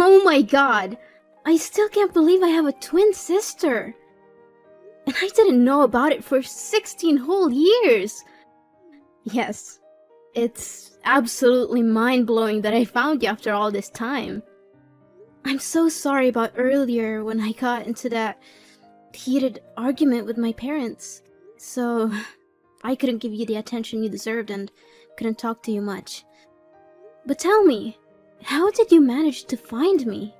Oh my god! I still can't believe I have a twin sister! And I didn't know about it for 16 whole years! Yes, it's absolutely mind-blowing that I found you after all this time. I'm so sorry about earlier when I got into that heated argument with my parents. So, I couldn't give you the attention you deserved and couldn't talk to you much. But tell me, how did you manage to find me?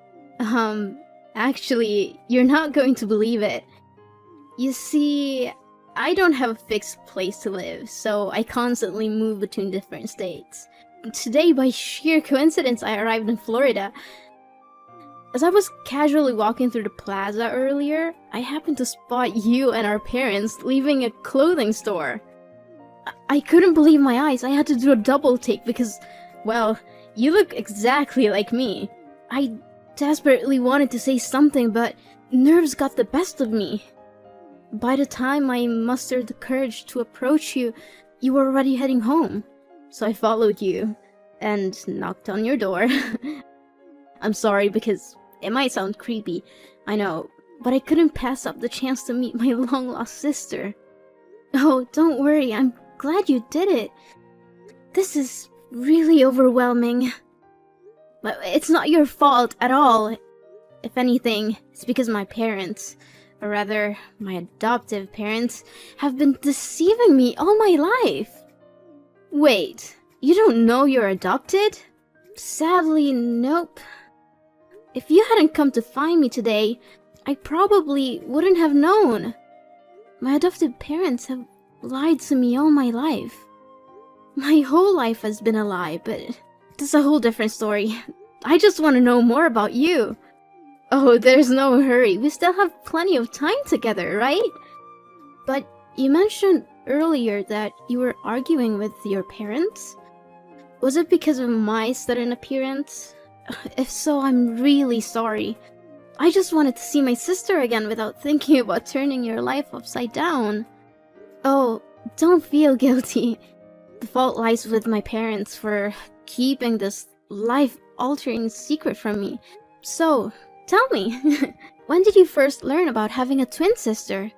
Actually, you're not going to believe it. You see, I don't have a fixed place to live, so I constantly move between different states. Today, by sheer coincidence, I arrived in Florida. As I was casually walking through the plaza earlier, I happened to spot you and our parents leaving a clothing store. I couldn't believe my eyes. I had to do a double take because, well, you look exactly like me. I desperately wanted to say something, but nerves got the best of me. By the time I mustered the courage to approach you, you were already heading home. So I followed you and knocked on your door. I'm sorry because it might sound creepy, I know, but I couldn't pass up the chance to meet my long-lost sister. Oh, don't worry, I'm glad you did it. This is really overwhelming. But it's not your fault at all. If anything, it's because my parents, or rather, my adoptive parents, have been deceiving me all my life. Wait, you don't know you're adopted? Sadly, nope. If you hadn't come to find me today, I probably wouldn't have known. My adoptive parents have lied to me all my life. My whole life has been a lie, but that's a whole different story. I just want to know more about you. Oh, there's no hurry. We still have plenty of time together, right? But you mentioned earlier that you were arguing with your parents? Was it because of my sudden appearance? If so, I'm really sorry. I just wanted to see my sister again without thinking about turning your life upside down. Oh, don't feel guilty. The fault lies with my parents for keeping this life-altering secret from me. So, tell me, when did you first learn about having a twin sister?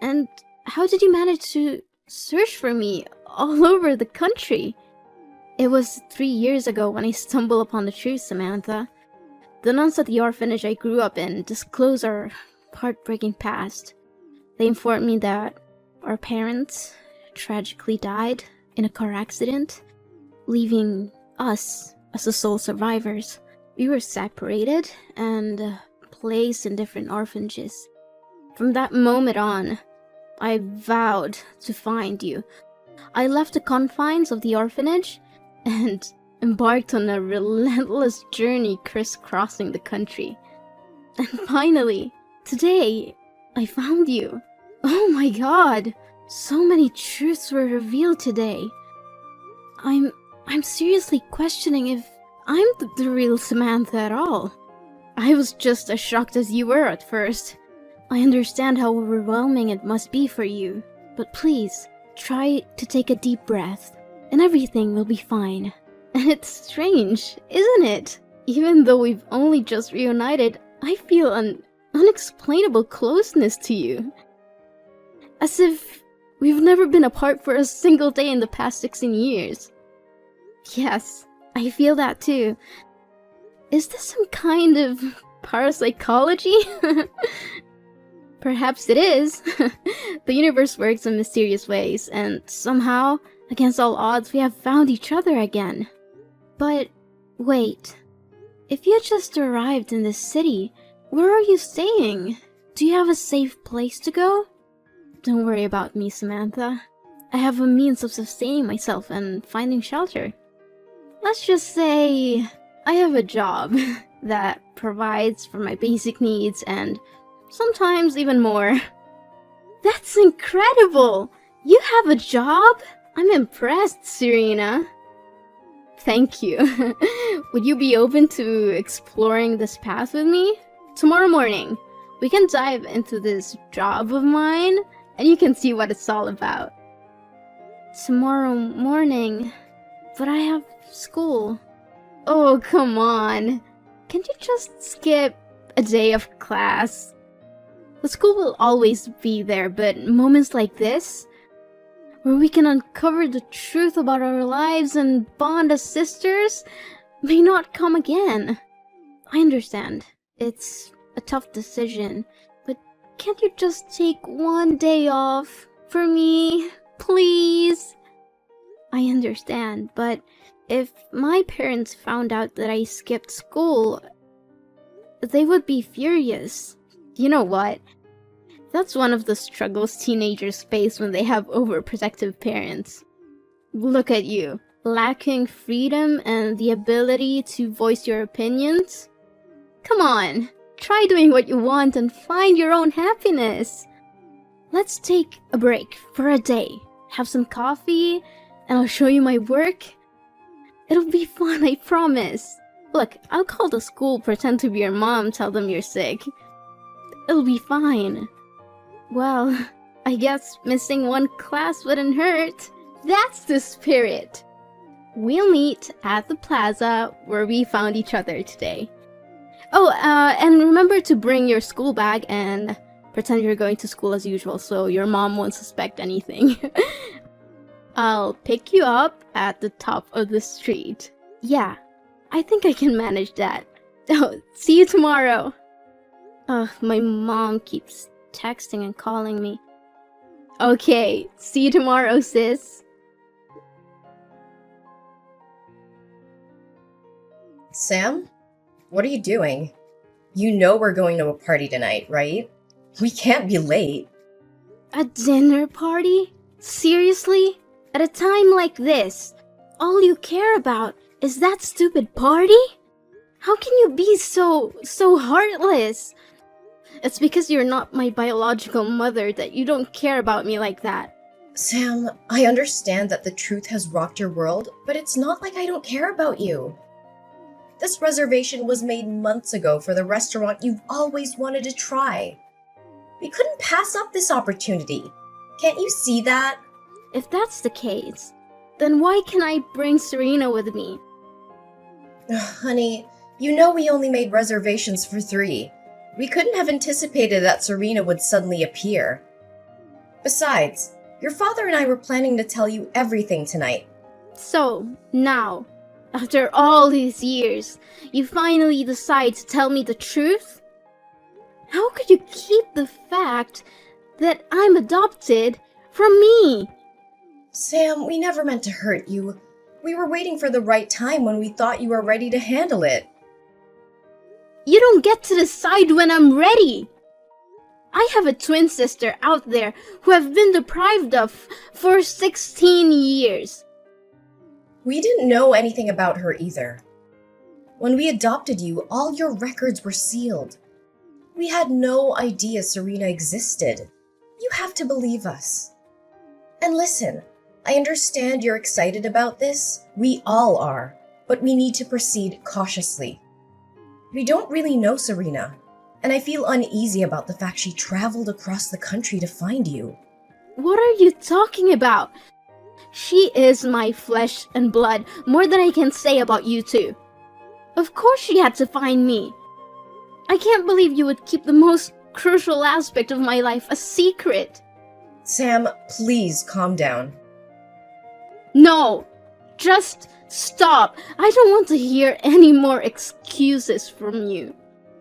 And how did you manage to search for me all over the country? It was 3 years ago when I stumbled upon the truth, Samantha. The nuns at the orphanage I grew up in disclosed our heartbreaking past. They informed me that our parents tragically died in a car accident, leaving us as the sole survivors. We were separated and placed in different orphanages. From that moment on, I vowed to find you. I left the confines of the orphanage and embarked on a relentless journey crisscrossing the country. And finally, today, I found you. Oh my god! So many truths were revealed today. I'm seriously questioning if I'm the real Samantha at all. I was just as shocked as you were at first. I understand how overwhelming it must be for you, but please, try to take a deep breath, and everything will be fine. And it's strange, isn't it? Even though we've only just reunited, I feel an unexplainable closeness to you. As if we've never been apart for a single day in the past 16 years. Yes, I feel that too. Is this some kind of parapsychology? Perhaps it is. The universe works in mysterious ways, and somehow, against all odds, we have found each other again. But wait, if you just arrived in this city, where are you staying? Do you have a safe place to go? Don't worry about me, Samantha. I have a means of sustaining myself and finding shelter. Let's just say I have a job that provides for my basic needs and sometimes even more. That's incredible! You have a job? I'm impressed, Serena. Thank you. Would you be open to exploring this path with me? Tomorrow morning, we can dive into this job of mine and you can see what it's all about. Tomorrow morning? But I have school. Oh, come on. Can't you just skip a day of class? The school will always be there, but moments like this, where we can uncover the truth about our lives and bond as sisters, may not come again. I understand. It's a tough decision, but can't you just take one day off for me, please? I understand, but if my parents found out that I skipped school, they would be furious. You know what? That's one of the struggles teenagers face when they have overprotective parents. Look at you, lacking freedom and the ability to voice your opinions. Come on, try doing what you want and find your own happiness. Let's take a break for a day, have some coffee, and I'll show you my work. It'll be fun, I promise. Look, I'll call the school, pretend to be your mom, tell them you're sick. It'll be fine. Well, I guess missing one class wouldn't hurt. That's the spirit. We'll meet at the plaza where we found each other today. Oh, and remember to bring your school bag and pretend you're going to school as usual so your mom won't suspect anything. I'll pick you up at the top of the street. Yeah, I think I can manage that. Oh, see you tomorrow. My mom keeps texting and calling me. Okay, see you tomorrow, sis. Sam? What are you doing? You know we're going to a party tonight, right? We can't be late. A dinner party? Seriously? At a time like this, all you care about is that stupid party? How can you be so heartless? It's because you're not my biological mother that you don't care about me like that. Sam, I understand that the truth has rocked your world, but it's not like I don't care about you. This reservation was made months ago for the restaurant you've always wanted to try. We couldn't pass up this opportunity. Can't you see that? If that's the case, then why can't I bring Serena with me? Honey, you know we only made reservations for 3. We couldn't have anticipated that Serena would suddenly appear. Besides, your father and I were planning to tell you everything tonight. So, now, after all these years, you finally decide to tell me the truth? How could you keep the fact that I'm adopted from me? Sam, we never meant to hurt you. We were waiting for the right time when we thought you were ready to handle it. You don't get to decide when I'm ready. I have a twin sister out there who I've been deprived of for 16 years. We didn't know anything about her either. When we adopted you, all your records were sealed. We had no idea Serena existed. You have to believe us. And listen, I understand you're excited about this. We all are. But we need to proceed cautiously. We don't really know Serena, and I feel uneasy about the fact she traveled across the country to find you. What are you talking about? She is my flesh and blood, more than I can say about you two. Of course she had to find me. I can't believe you would keep the most crucial aspect of my life a secret. Sam, please calm down. No, just stop. I don't want to hear any more excuses from you.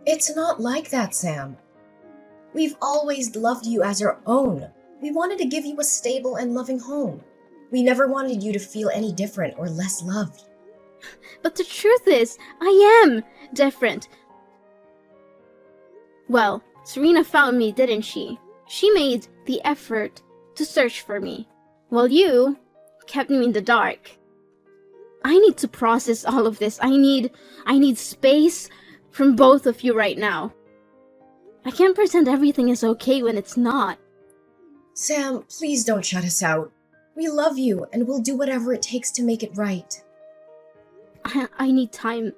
It's not like that, Sam. We've always loved you as our own. We wanted to give you a stable and loving home. We never wanted you to feel any different or less loved. But the truth is, I am different. Well, Serena found me, didn't she? She made the effort to search for me, while you kept me in the dark. I need to process all of this. I need space from both of you right now. I can't pretend everything is okay when it's not. Sam, please don't shut us out. We love you, and we'll do whatever it takes to make it right. I need time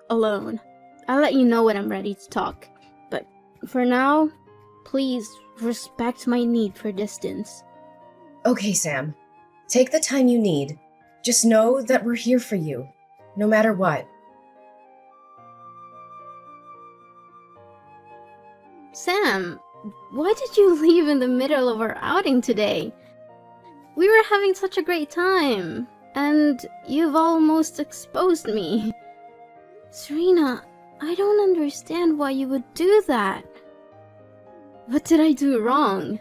alone. I'll let you know when I'm ready to talk. But for now, please respect my need for distance. Okay, Sam. Take the time you need. Just know that we're here for you, no matter what. Sam, why did you leave in the middle of our outing today? We were having such a great time, and you've almost exposed me. Serena, I don't understand why you would do that. What did I do wrong?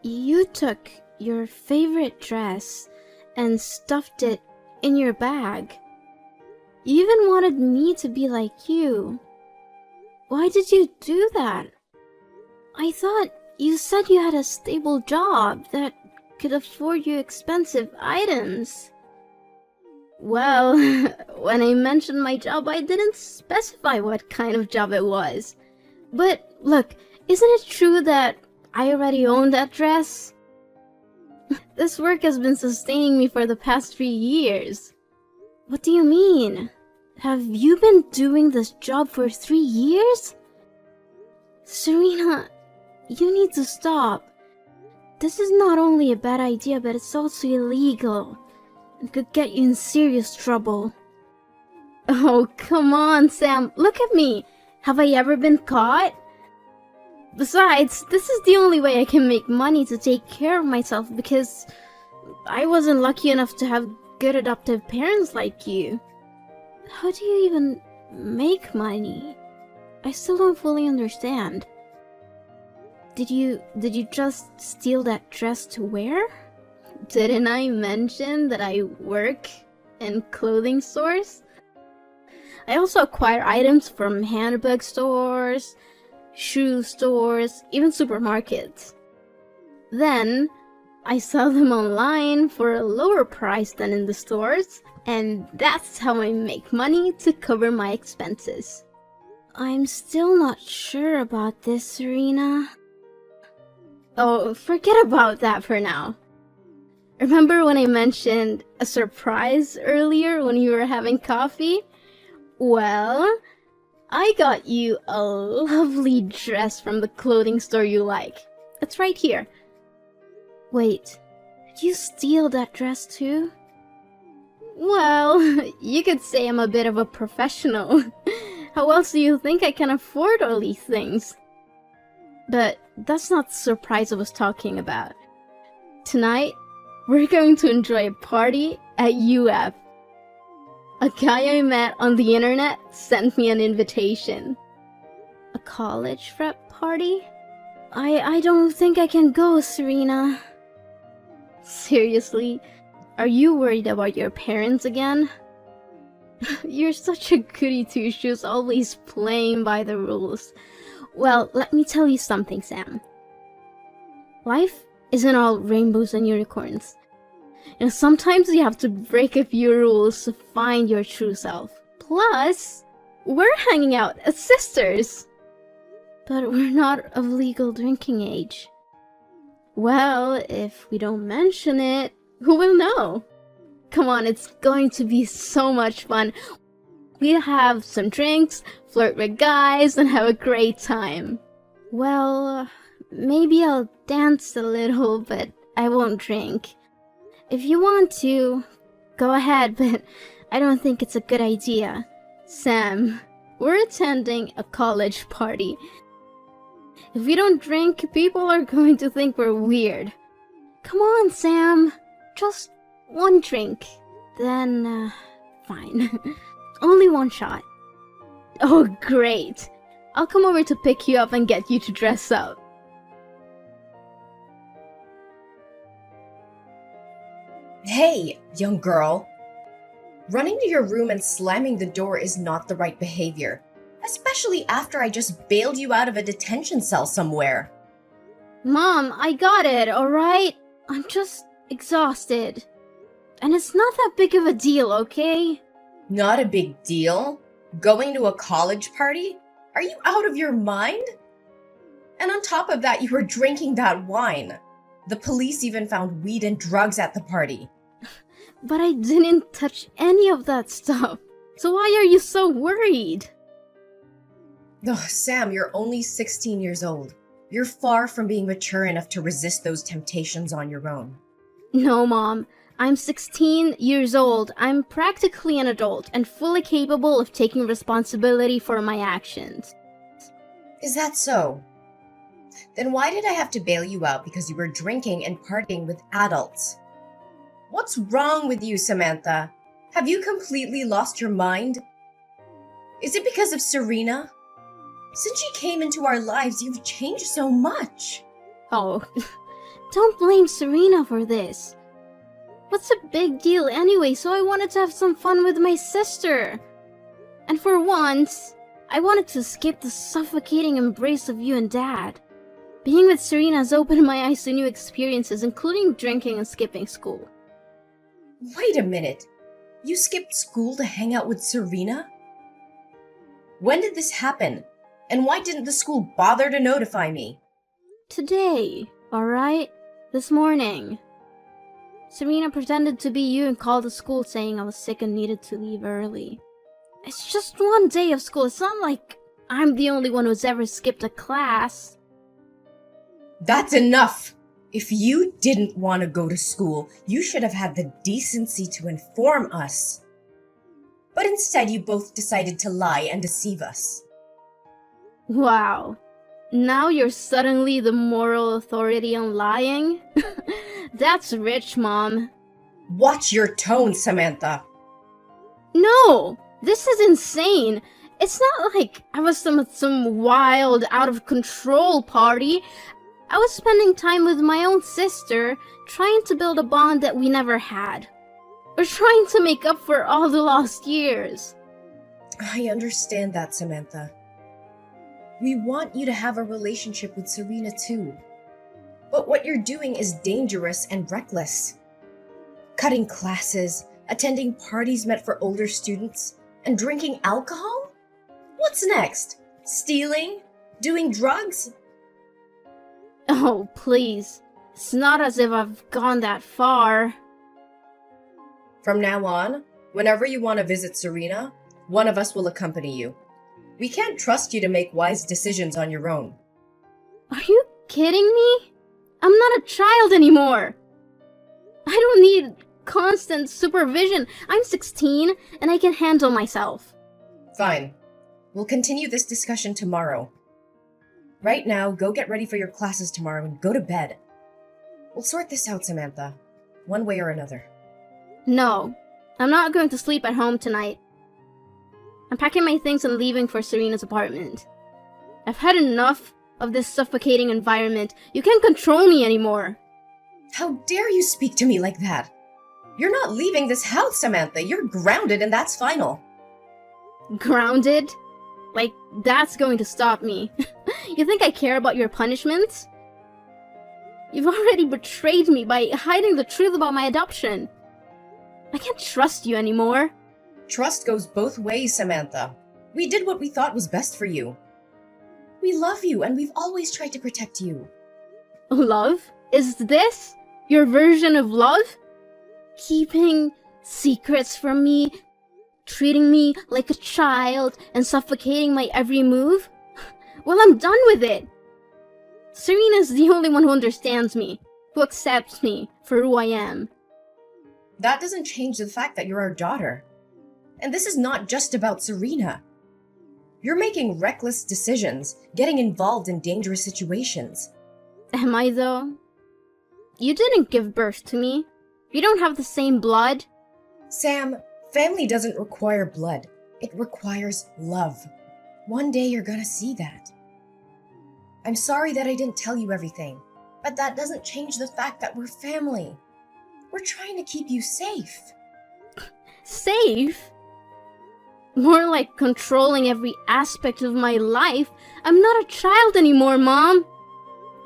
You took your favorite dress and stuffed it in your bag. You even wanted me to be like you. Why did you do that? I thought you said you had a stable job that could afford you expensive items. Well, when I mentioned my job, I didn't specify what kind of job it was. But look, isn't it true that I already own that dress? This work has been sustaining me for the past 3 years. What do you mean? Have you been doing this job for 3 years? Serena, you need to stop. This is not only a bad idea, but it's also illegal. It could get you in serious trouble. Oh, come on, Sam. Look at me. Have I ever been caught? Besides, this is the only way I can make money to take care of myself because I wasn't lucky enough to have good adoptive parents like you. How do you even make money? I still don't fully understand. Did you just steal that dress to wear? Didn't I mention that I work in clothing stores? I also acquire items from handbag stores, shoe stores, even supermarkets. Then, I sell them online for a lower price than in the stores, and that's how I make money to cover my expenses. I'm still not sure about this, Serena. Oh, forget about that for now. Remember when I mentioned a surprise earlier when you were having coffee? Well, I got you a lovely dress from the clothing store you like. It's right here. Wait, did you steal that dress too? Well, you could say I'm a bit of a professional. How else do you think I can afford all these things? But that's not the surprise I was talking about. Tonight, we're going to enjoy a party at UF. A guy I met on the internet sent me an invitation. A college prep party? I don't think I can go, Serena. Seriously? Are you worried about your parents again? You're such a goody two-shoes, always playing by the rules. Well, let me tell you something, Sam. Life isn't all rainbows and unicorns. You know, sometimes you have to break a few rules to find your true self. Plus, we're hanging out as sisters. But we're not of legal drinking age. Well, if we don't mention it, who will know? Come on, it's going to be so much fun. We'll have some drinks, flirt with guys, and have a great time. Well, maybe I'll dance a little, but I won't drink. If you want to, go ahead, but I don't think it's a good idea. Sam, we're attending a college party. If we don't drink, people are going to think we're weird. Come on, Sam. Just one drink. Then, fine. Only one shot. Oh, great. I'll come over to pick you up and get you to dress up. Hey, young girl. Running to your room and slamming the door is not the right behavior, especially after I just bailed you out of a detention cell somewhere. Mom, I got it, alright? I'm just exhausted. And it's not that big of a deal, okay? Not a big deal? Going to a college party? Are you out of your mind? And on top of that, you were drinking that wine. The police even found weed and drugs at the party. But I didn't touch any of that stuff. So why are you so worried? Ugh, Sam, you're only 16 years old. You're far from being mature enough to resist those temptations on your own. No, Mom. I'm 16 years old. I'm practically an adult and fully capable of taking responsibility for my actions. Is that so? Then why did I have to bail you out because you were drinking and partying with adults? What's wrong with you, Samantha? Have you completely lost your mind? Is it because of Serena? Since she came into our lives, you've changed so much. Oh, don't blame Serena for this. What's a big deal anyway, so I wanted to have some fun with my sister. And for once, I wanted to escape the suffocating embrace of you and Dad. Being with Serena has opened my eyes to new experiences, including drinking and skipping school. Wait a minute. You skipped school to hang out with Serena? When did this happen? And why didn't the school bother to notify me? Today, alright? This morning. Serena pretended to be you and called the school saying I was sick and needed to leave early. It's just one day of school. It's not like I'm the only one who's ever skipped a class. That's enough! If you didn't want to go to school, you should have had the decency to inform us. But instead, you both decided to lie and deceive us. Wow. Now you're suddenly the moral authority on lying? That's rich, Mom. Watch your tone, Samantha. No! This is insane! It's not like I was some wild, out-of-control party. I was spending time with my own sister, trying to build a bond that we never had. We're trying to make up for all the lost years. I understand that, Samantha. We want you to have a relationship with Serena too. But what you're doing is dangerous and reckless. Cutting classes, attending parties meant for older students, and drinking alcohol? What's next? Stealing? Doing drugs? Oh, please. It's not as if I've gone that far. From now on, whenever you want to visit Serena, one of us will accompany you. We can't trust you to make wise decisions on your own. Are you kidding me? I'm not a child anymore. I don't need constant supervision. I'm 16 and I can handle myself. Fine. We'll continue this discussion tomorrow. Right now, go get ready for your classes tomorrow and go to bed. We'll sort this out, Samantha. One way or another. No, I'm not going to sleep at home tonight. I'm packing my things and leaving for Serena's apartment. I've had enough of this suffocating environment. You can't control me anymore. How dare you speak to me like that? You're not leaving this house, Samantha. You're grounded and that's final. Grounded? Like, that's going to stop me. You think I care about your punishments? You've already betrayed me by hiding the truth about my adoption. I can't trust you anymore. Trust goes both ways, Samantha. We did what we thought was best for you. We love you and we've always tried to protect you. Love? Is this your version of love? Keeping secrets from me? Treating me like a child and suffocating my every move? Well, I'm done with it. Serena's the only one who understands me, who accepts me for who I am. That doesn't change the fact that you're our daughter. And this is not just about Serena. You're making reckless decisions, getting involved in dangerous situations. Am I, though? You didn't give birth to me. You don't have the same blood. Sam, family doesn't require blood. It requires love. One day you're gonna see that. I'm sorry that I didn't tell you everything, but that doesn't change the fact that we're family. We're trying to keep you safe. Safe? More like controlling every aspect of my life. I'm not a child anymore, Mom.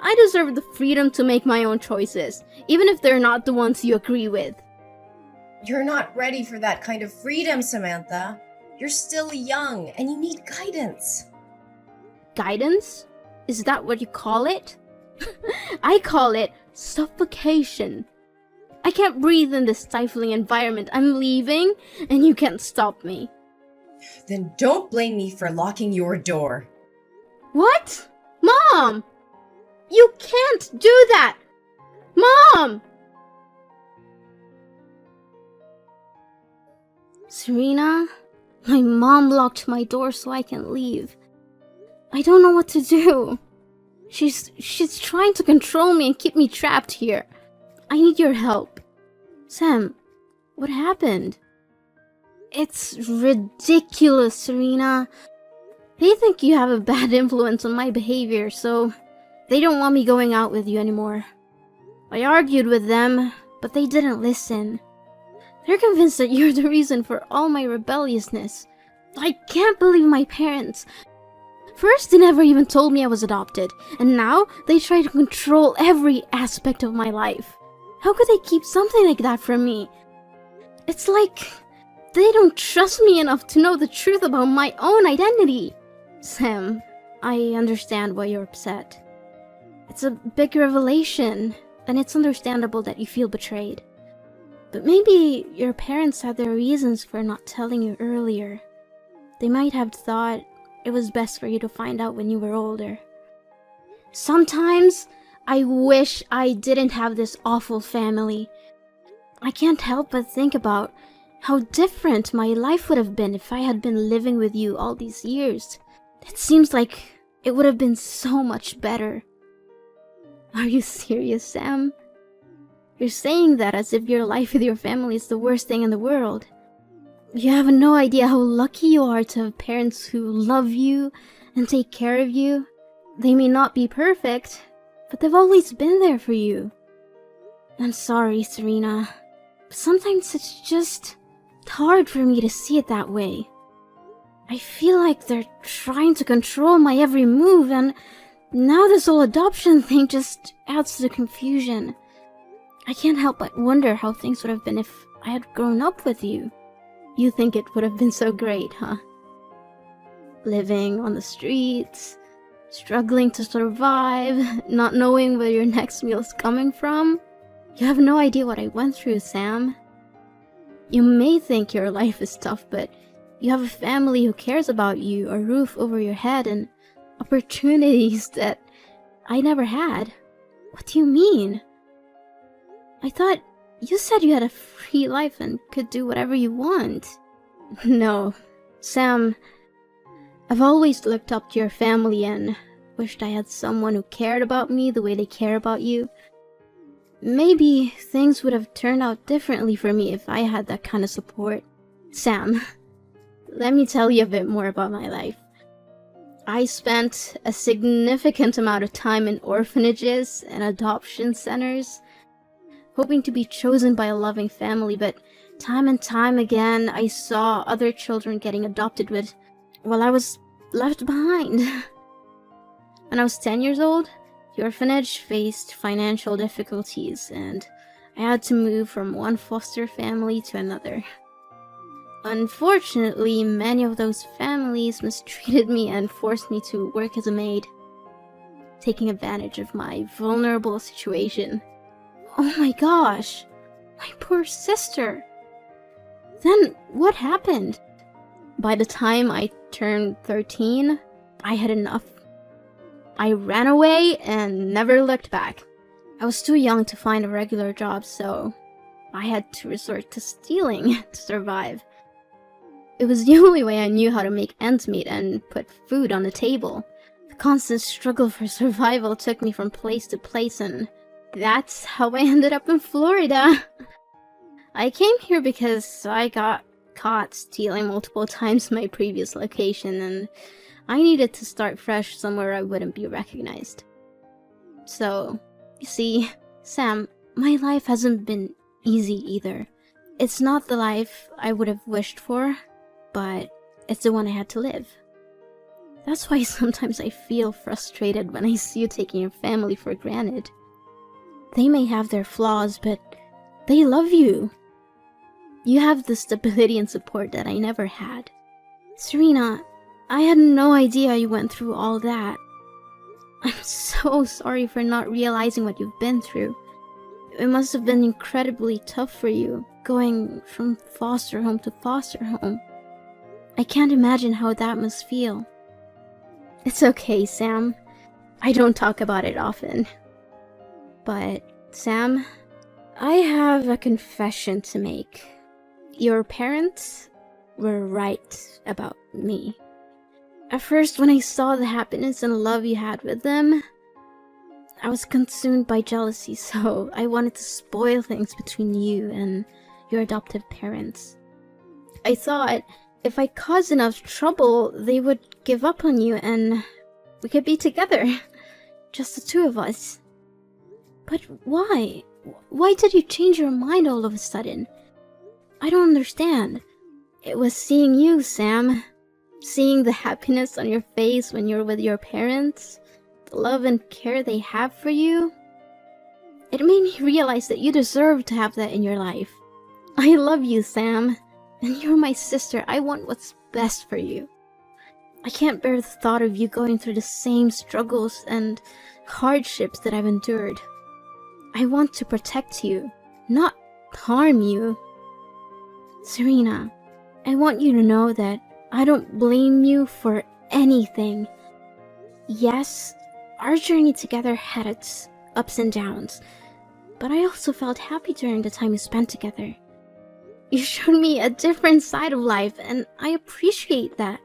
I deserve the freedom to make my own choices, even if they're not the ones you agree with. You're not ready for that kind of freedom, Samantha. You're still young and you need guidance. Guidance? Is that what you call it? I call it suffocation. I can't breathe in this stifling environment. I'm leaving, and you can't stop me. Then don't blame me for locking your door. What? Mom! You can't do that! Mom! Serena, my mom locked my door so I can leave. I don't know what to do. She's trying to control me and keep me trapped here. I need your help. Sam, what happened? It's ridiculous, Serena. They think you have a bad influence on my behavior, so they don't want me going out with you anymore. I argued with them, but they didn't listen. They're convinced that you're the reason for all my rebelliousness. I can't believe my parents. First, they never even told me I was adopted, and now they try to control every aspect of my life. How could they keep something like that from me? It's like they don't trust me enough to know the truth about my own identity. Sam, I understand why you're upset. It's a big revelation, and it's understandable that you feel betrayed. But maybe your parents had their reasons for not telling you earlier. They might have thought it was best for you to find out when you were older. Sometimes I wish I didn't have this awful family. I can't help but think about how different my life would have been if I had been living with you all these years. It seems like it would have been so much better. Are you serious, Sam? You're saying that as if your life with your family is the worst thing in the world. You have no idea how lucky you are to have parents who love you and take care of you. They may not be perfect, but they've always been there for you. I'm sorry, Serena, but sometimes it's just hard for me to see it that way. I feel like they're trying to control my every move, and now this whole adoption thing just adds to the confusion. I can't help but wonder how things would have been if I had grown up with you. You think it would have been so great, huh? Living on the streets, struggling to survive, not knowing where your next meal's coming from. You have no idea what I went through, Sam. You may think your life is tough, but you have a family who cares about you, a roof over your head, and opportunities that I never had. What do you mean? I thought you said you had a free life and could do whatever you want. No, Sam, I've always looked up to your family and wished I had someone who cared about me the way they care about you. Maybe things would have turned out differently for me if I had that kind of support. Sam, let me tell you a bit more about my life. I spent a significant amount of time in orphanages and adoption centers, hoping to be chosen by a loving family, but time and time again I saw other children getting adopted while I was left behind. When I was 10 years old, the orphanage faced financial difficulties, and I had to move from one foster family to another. Unfortunately, many of those families mistreated me and forced me to work as a maid, taking advantage of my vulnerable situation. Oh my gosh, my poor sister. Then what happened? By the time I turned 13, I had enough. I ran away and never looked back. I was too young to find a regular job, so I had to resort to stealing to survive. It was the only way I knew how to make ends meet and put food on the table. The constant struggle for survival took me from place to place, and that's how I ended up in Florida. I came here because I got caught stealing multiple times my previous location, and I needed to start fresh somewhere I wouldn't be recognized. So, you see, Sam, my life hasn't been easy either. It's not the life I would have wished for, but it's the one I had to live. That's why sometimes I feel frustrated when I see you taking your family for granted. They may have their flaws, but they love you. You have the stability and support that I never had. Serena, I had no idea you went through all that. I'm so sorry for not realizing what you've been through. It must have been incredibly tough for you, going from foster home to foster home. I can't imagine how that must feel. It's okay, Sam. I don't talk about it often. But, Sam, I have a confession to make. Your parents were right about me. At first, when I saw the happiness and love you had with them, I was consumed by jealousy, so I wanted to spoil things between you and your adoptive parents. I thought if I caused enough trouble, they would give up on you and we could be together. Just the two of us. But why? Why did you change your mind all of a sudden? I don't understand. It was seeing you, Sam. Seeing the happiness on your face when you're with your parents. The love and care they have for you. It made me realize that you deserve to have that in your life. I love you, Sam. And you're my sister. I want what's best for you. I can't bear the thought of you going through the same struggles and hardships that I've endured. I want to protect you, not harm you. Serena, I want you to know that I don't blame you for anything. Yes, our journey together had its ups and downs, but I also felt happy during the time we spent together. You showed me a different side of life, and I appreciate that.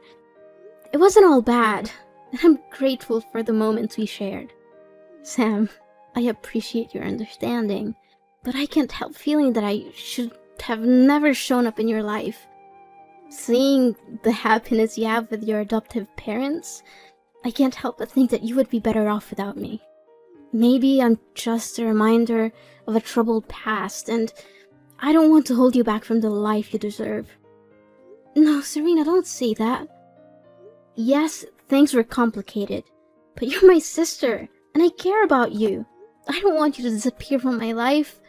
It wasn't all bad, and I'm grateful for the moments we shared. Sam, I appreciate your understanding, but I can't help feeling that I should have never shown up in your life. Seeing the happiness you have with your adoptive parents, I can't help but think that you would be better off without me. Maybe I'm just a reminder of a troubled past, and I don't want to hold you back from the life you deserve. No, Serena, don't say that. Yes, things were complicated, but you're my sister, and I care about you. I don't want you to disappear from my life.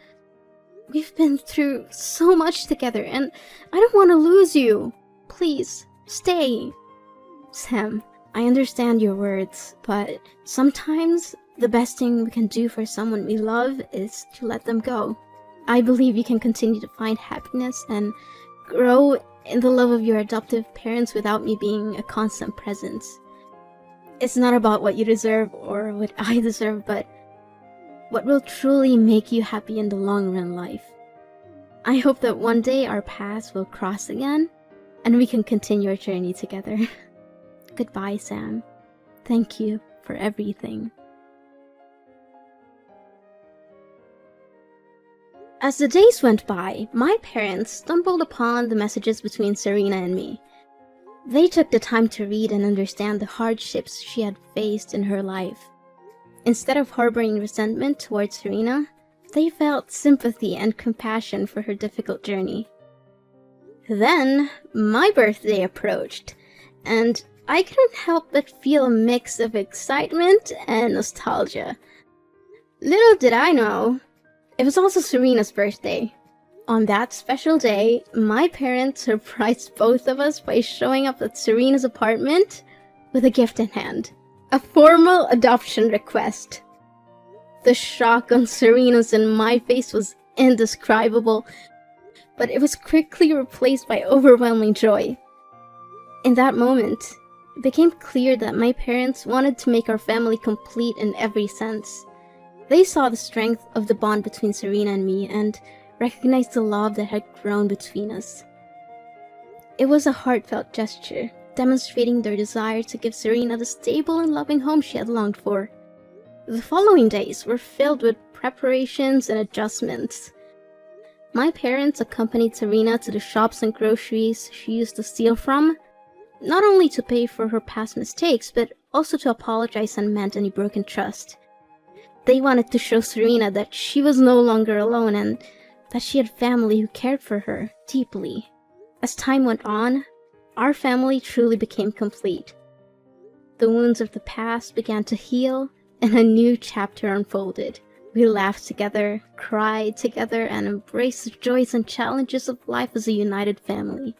We've been through so much together, and I don't want to lose you. Please, stay. Sam, I understand your words, but sometimes the best thing we can do for someone we love is to let them go. I believe you can continue to find happiness and grow in the love of your adoptive parents without me being a constant presence. It's not about what you deserve or what I deserve, but what will truly make you happy in the long run life. I hope that one day our paths will cross again and we can continue our journey together. Goodbye, Sam. Thank you for everything. As the days went by, my parents stumbled upon the messages between Serena and me. They took the time to read and understand the hardships she had faced in her life. Instead of harboring resentment towards Serena, they felt sympathy and compassion for her difficult journey. Then, my birthday approached, and I couldn't help but feel a mix of excitement and nostalgia. Little did I know, it was also Serena's birthday. On that special day, my parents surprised both of us by showing up at Serena's apartment with a gift in hand. A formal adoption request. The shock on Serena's and my face was indescribable, but it was quickly replaced by overwhelming joy. In that moment, it became clear that my parents wanted to make our family complete in every sense. They saw the strength of the bond between Serena and me and recognized the love that had grown between us. It was a heartfelt gesture, demonstrating their desire to give Serena the stable and loving home she had longed for. The following days were filled with preparations and adjustments. My parents accompanied Serena to the shops and groceries she used to steal from, not only to pay for her past mistakes, but also to apologize and mend any broken trust. They wanted to show Serena that she was no longer alone and that she had family who cared for her deeply. As time went on, our family truly became complete. The wounds of the past began to heal, and a new chapter unfolded. We laughed together, cried together, and embraced the joys and challenges of life as a united family.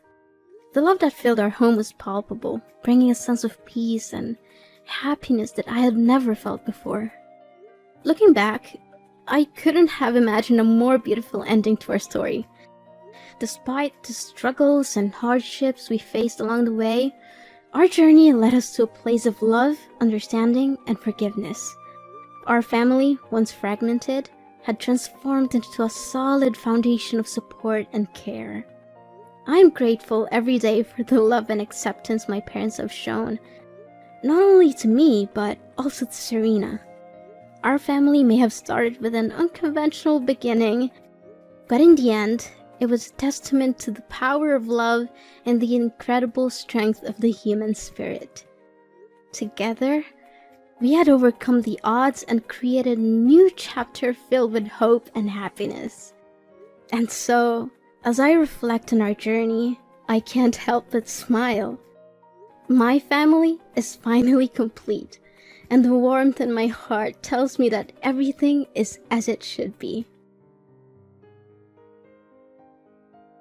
The love that filled our home was palpable, bringing a sense of peace and happiness that I had never felt before. Looking back, I couldn't have imagined a more beautiful ending to our story. Despite the struggles and hardships we faced along the way, our journey led us to a place of love, understanding, and forgiveness. Our family, once fragmented, had transformed into a solid foundation of support and care. I am grateful every day for the love and acceptance my parents have shown, Not only to me, but also to Serena. Our family may have started with an unconventional beginning, but in the end, it was a testament to the power of love and the incredible strength of the human spirit. Together, we had overcome the odds and created a new chapter filled with hope and happiness. And so, as I reflect on our journey, I can't help but smile. My family is finally complete, and the warmth in my heart tells me that everything is as it should be.